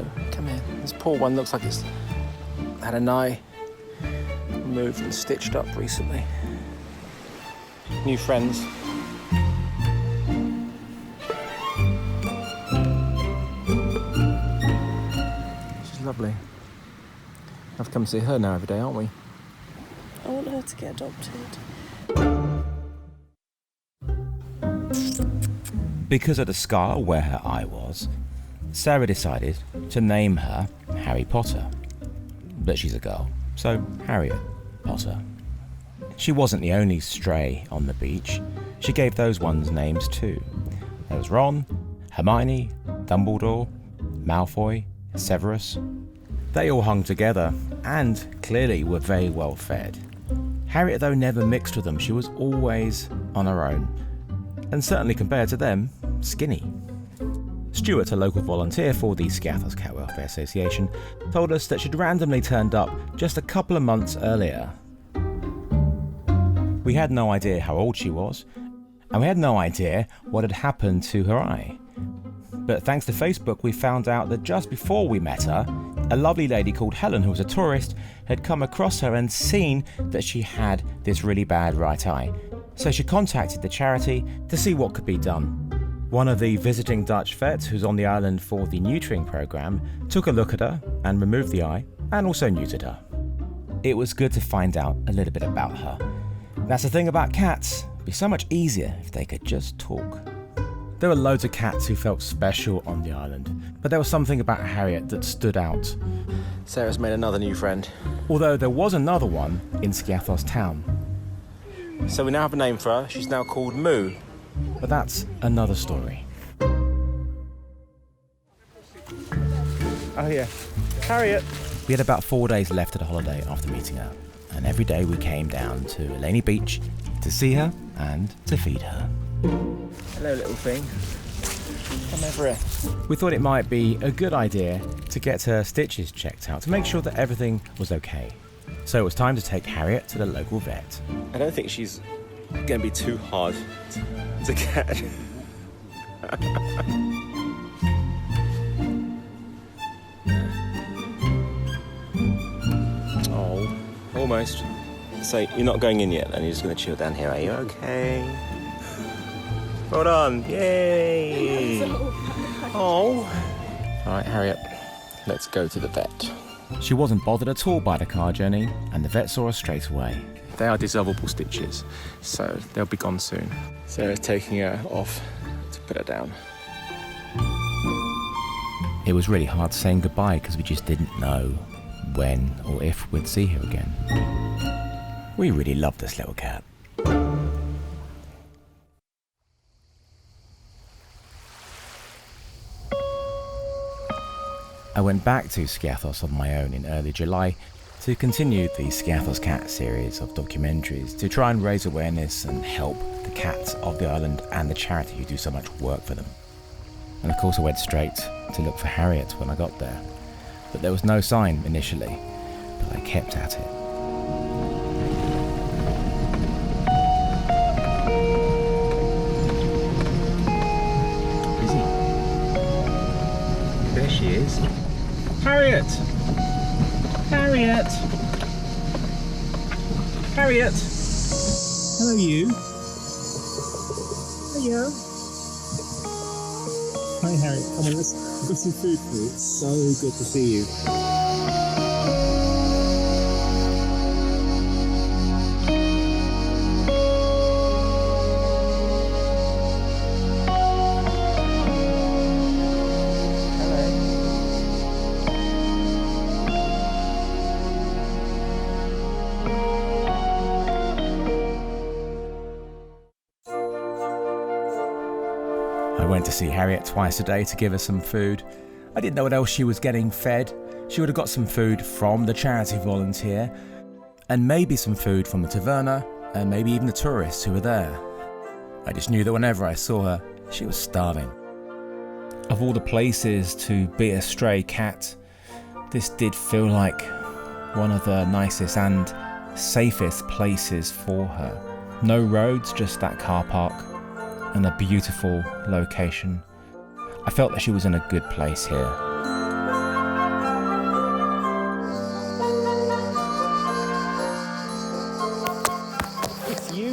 Hello, come here. This poor one looks like it's had an eye removed and stitched up recently. New friends. She's lovely. I've to come see her now every day, aren't we? I want her to get adopted. Because of the scar where her eye was, Sarah decided to name her Harry Potter. But she's a girl, so Harriet Potter. She wasn't the only stray on the beach. She gave those ones names too. There was Ron, Hermione, Dumbledore, Malfoy, Severus. They all hung together and clearly were very well fed. Harriet, though, never mixed with them. She was always on her own, and certainly compared to them, skinny. Stuart, a local volunteer for the Skiathos Cat Welfare Association, told us that she'd randomly turned up just a couple of months earlier. We had no idea how old she was, and we had no idea what had happened to her eye. But thanks to Facebook, we found out that just before we met her, a lovely lady called Helen, who was a tourist, had come across her and seen that she had this really bad right eye. So she contacted the charity to see what could be done. One of the visiting Dutch vets who's on the island for the neutering program took a look at her and removed the eye and also neutered her. It was good to find out a little bit about her. That's the thing about cats. It'd be so much easier if they could just talk. There were loads of cats who felt special on the island, but there was something about Harriet that stood out. Sarah's made another new friend. Although there was another one in Skiathos town. So we now have a name for her. She's now called Moo. But that's another story. Oh yeah, Harriet. We had about 4 days left of the holiday after meeting her, and every day we came down to Eleni Beach to see her and to feed her. Hello, little thing. Come over here. We thought it might be a good idea to get her stitches checked out to make sure that everything was okay. So it was time to take Harriet to the local vet. I don't think she's going to be too hard to get. Oh, almost. So you're not going in yet, and you're just going to chill down here, are you? Okay. Hold on. Yay! Oh. All right, Harriet. Let's go to the vet. She wasn't bothered at all by the car journey, and the vet saw her straight away. They are dissolvable stitches, so they'll be gone soon. Sarah's taking her off to put her down. It was really hard saying goodbye because we just didn't know when or if we'd see her again. We really love this little cat. I went back to Skiathos on my own in early July to continue the Skiathos Cat series of documentaries to try and raise awareness and help the cats of the island and the charity who do so much work for them. And of course I went straight to look for Harriet when I got there, but there was no sign initially, but I kept at it. There she is. Harriet! Harriet! Harriet! Hello, you. Hiya. Hi, Harriet. Come on, I've got some food for you. It's so good to see you. I went to see Harriet twice a day to give her some food. I didn't know what else she was getting fed. She would have got some food from the charity volunteer, and maybe some food from the taverna, and maybe even the tourists who were there. I just knew that whenever I saw her, she was starving. Of all the places to be a stray cat, this did feel like one of the nicest and safest places for her. No roads, just that car park, and a beautiful location. I felt that she was in a good place here.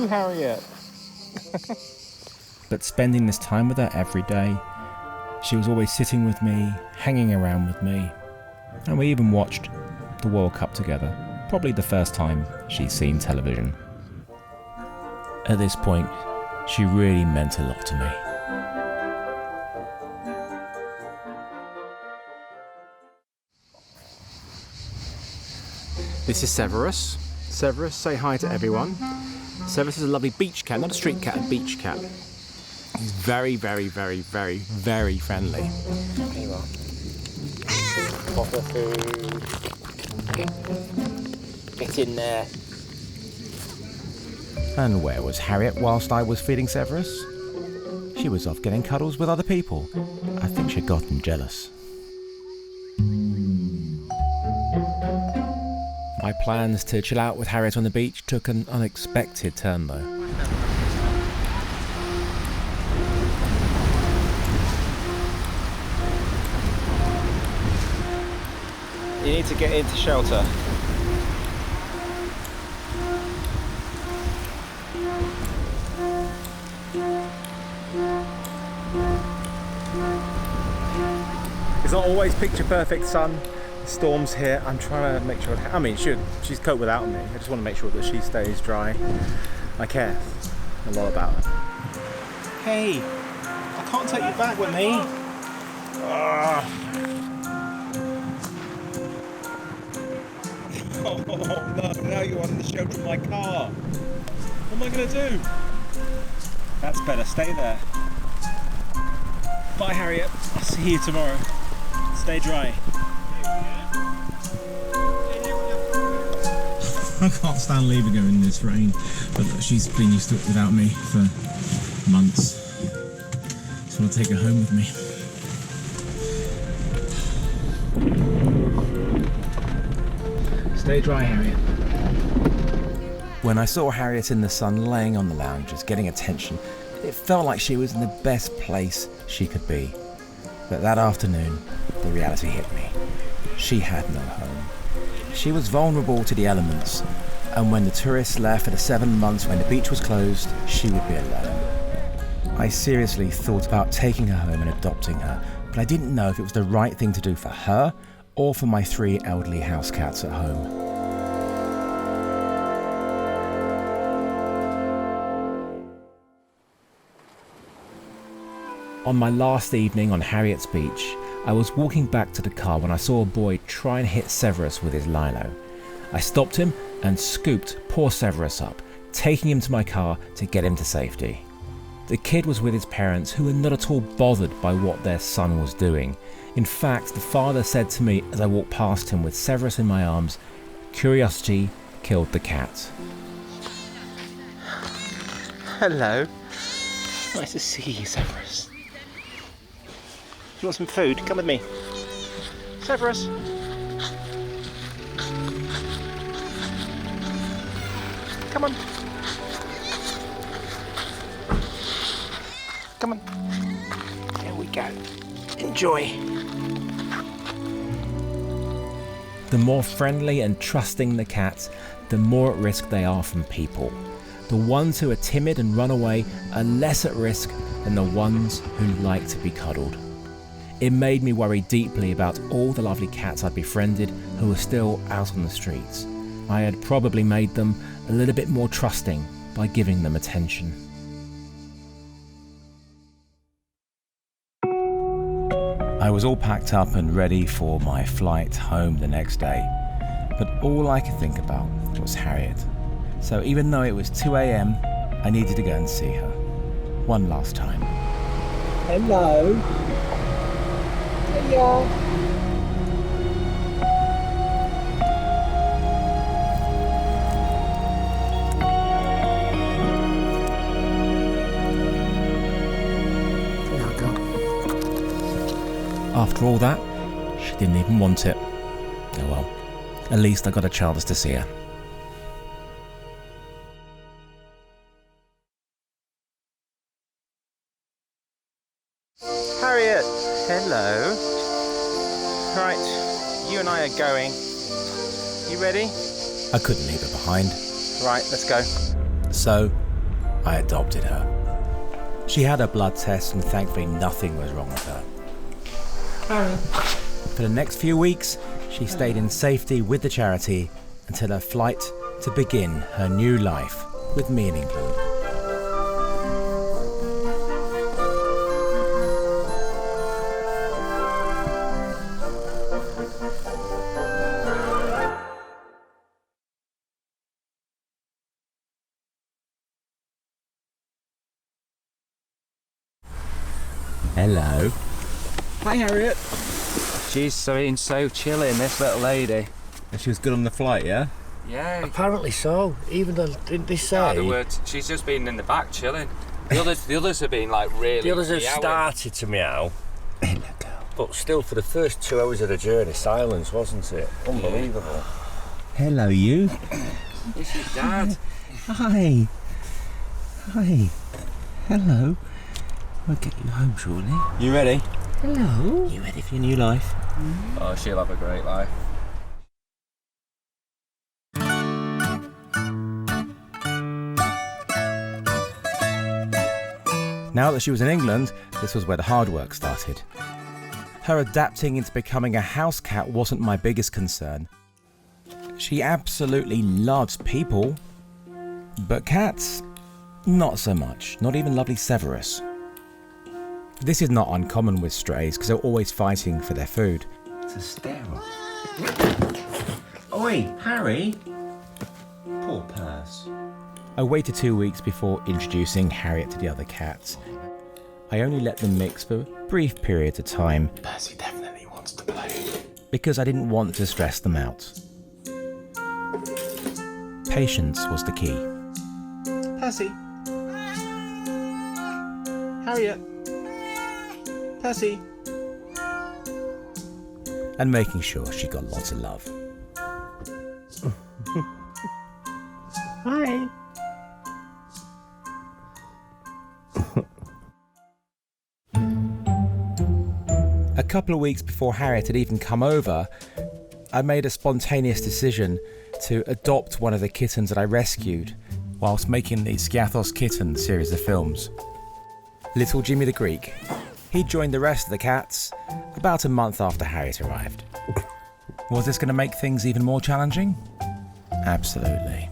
Harriet. But spending this time with her every day, she was always sitting with me, hanging around with me, and we even watched the World Cup together, probably the first time she'd seen television. At this point, she really meant a lot to me. This is Severus. Severus, say hi to everyone. Severus is a lovely beach cat, not a street cat, a beach cat. He's very, very, very, very, very friendly. There you are. Proper food. Get in there. And where was Harriet whilst I was feeding Severus? She was off getting cuddles with other people. I think she'd gotten jealous. My plans to chill out with Harriet on the beach took an unexpected turn though. You need to get into shelter. It's not always picture perfect sun. Storms here. I'm trying to make sure. I mean, she's coped without me. I just want to make sure that she stays dry. I care a lot about her. Hey, I can't take you back with me. Oh no, now you're under the shelter of my car. What am I going to do? That's better, stay there. Bye Harriet, I'll see you tomorrow. Stay dry. I can't stand leaving her in this rain, but she's been used to it without me for months. Just want to take her home with me. Stay dry, Harriet. When I saw Harriet in the sun laying on the lounges getting attention, it felt like she was in the best place she could be. But that afternoon, the reality hit me. She had no home. She was vulnerable to the elements, and when the tourists left for the 7 months when the beach was closed, she would be alone. I seriously thought about taking her home and adopting her, but I didn't know if it was the right thing to do for her or for my 3 elderly house cats at home. On my last evening on Harriet's Beach, I was walking back to the car when I saw a boy try and hit Severus with his lino. I stopped him and scooped poor Severus up, taking him to my car to get him to safety. The kid was with his parents, who were not at all bothered by what their son was doing. In fact, the father said to me as I walked past him with Severus in my arms, "Curiosity killed the cat." Hello. Nice to see you, Severus. You want some food? Come with me. Severus. Come on. Come on. There we go. Enjoy. The more friendly and trusting the cats, the more at risk they are from people. The ones who are timid and run away are less at risk than the ones who like to be cuddled. It made me worry deeply about all the lovely cats I'd befriended who were still out on the streets. I had probably made them a little bit more trusting by giving them attention. I was all packed up and ready for my flight home the next day, but all I could think about was Harriet. So even though it was 2 a.m, I needed to go and see her. One last time. Hello. Hiya. After all that, she didn't even want it. Oh well, at least I got a chance to see her. Harriet, hello. Right, you and I are going. You ready? I couldn't leave her behind. Right, let's go. So, I adopted her. She had a blood test and thankfully nothing was wrong with her. For the next few weeks, she stayed in safety with the charity until her flight to begin her new life with me in England. Hello. Hi, Harriet. She's so chilling, this little lady. And she was good on the flight, yeah? Yeah. Apparently so. Even though, didn't they say? She's just been in the back chilling. The others have been like really. The others have meowing. started to meow. But still, for the first 2 hours of the journey, silence, wasn't it? Unbelievable. Hello, you. It's your dad. Hi. Hi. Hello. I'll get you home shortly. You ready? Hello. You ready for your new life? Oh, she'll have a great life. Now that she was in England, this was where the hard work started. Her adapting into becoming a house cat wasn't my biggest concern. She absolutely loves people, but cats, not so much, not even lovely Severus. This is not uncommon with strays because they're always fighting for their food. It's a sterile. Oi, Harry. Poor purse. I waited 2 weeks before introducing Harriet to the other cats. I only let them mix for brief periods of time. Percy definitely wants to play. Because I didn't want to stress them out. Patience was the key. Percy. Harriet. Percy. And making sure she got lots of love. Hi. A couple of weeks before Harriet had even come over, I made a spontaneous decision to adopt one of the kittens that I rescued whilst making the Skiathos Kitten series of films. Little Jimmy the Greek. He joined the rest of the cats about a month after Harriet arrived. Was this going to make things even more challenging? Absolutely.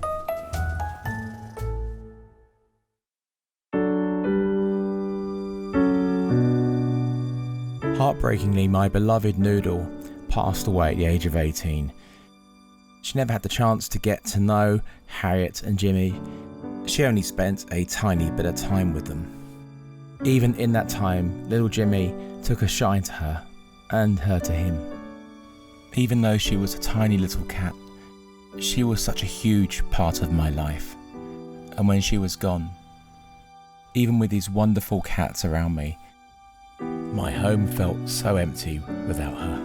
Heartbreakingly, my beloved Noodle passed away at the age of 18. She never had the chance to get to know Harriet and Jimmy. She only spent a tiny bit of time with them. Even in that time, little Jimmy took a shine to her, and her to him. Even though she was a tiny little cat, she was such a huge part of my life. And when she was gone, even with these wonderful cats around me, my home felt so empty without her.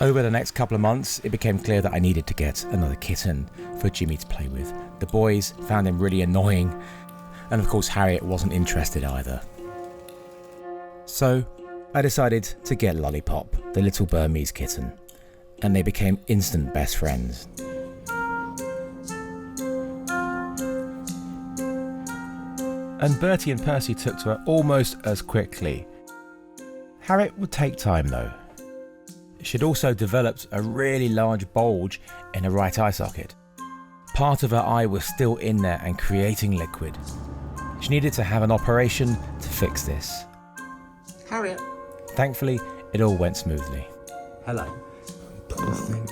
Over the next couple of months, it became clear that I needed to get another kitten for Jimmy to play with. The boys found him really annoying, and of course Harriet wasn't interested either. So I decided to get Lillypop, the little Burmese kitten, and they became instant best friends. And Bertie and Percy took to her almost as quickly. Harriet would take time though. She'd also developed a really large bulge in her right eye socket. Part of her eye was still in there and creating liquid. She needed to have an operation to fix this. Harriet. Thankfully, it all went smoothly. Hello. Poor thing.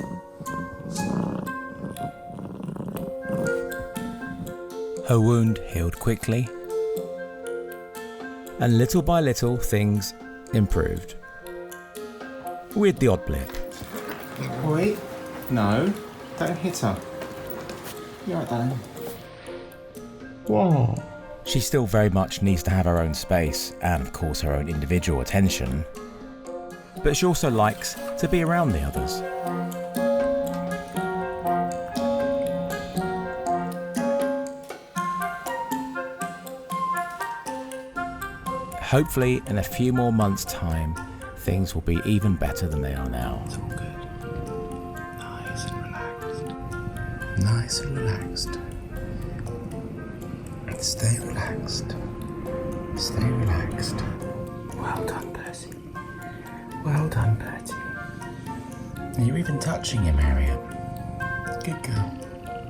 Her wound healed quickly, and little by little things improved. With the odd blip. Wait. No. Don't hit her. You're right, darling. Whoa. She still very much needs to have her own space, and of course her own individual attention. But she also likes to be around the others. hopefully in a few more months' time, things will be even better than they are now. It's all good. Nice and relaxed. Nice and relaxed. Stay relaxed. Stay relaxed. Well done, Percy. Well done, Bertie. You're even touching him, Harriet. Good girl.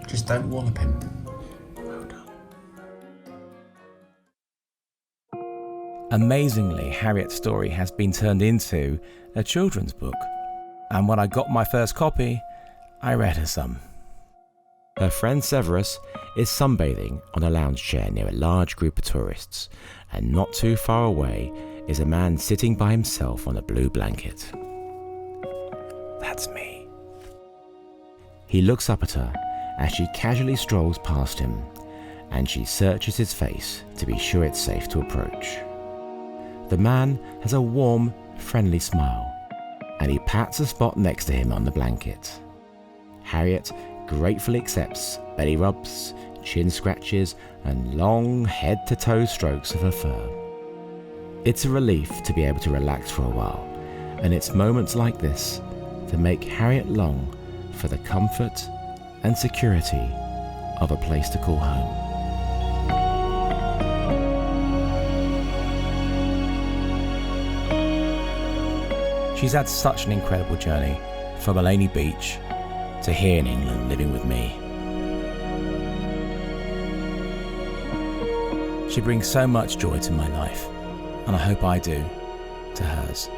Just don't wallop him. Well done. Amazingly, Harriet's story has been turned into a children's book. And when I got my first copy, I read her some. Her friend Severus is sunbathing on a lounge chair near a large group of tourists, and not too far away is a man sitting by himself on a blue blanket. That's me. He looks up at her as she casually strolls past him, and she searches his face to be sure it's safe to approach. The man has a warm, friendly smile, and he pats a spot next to him on the blanket. Harriet gratefully accepts belly rubs, chin scratches, and long head-to-toe strokes of her fur. It's a relief to be able to relax for a while, and it's moments like this that make Harriet long for the comfort and security of a place to call home. She's had such an incredible journey, from Eleni Beach to here in England living with me. She brings so much joy to my life, and I hope I do to hers.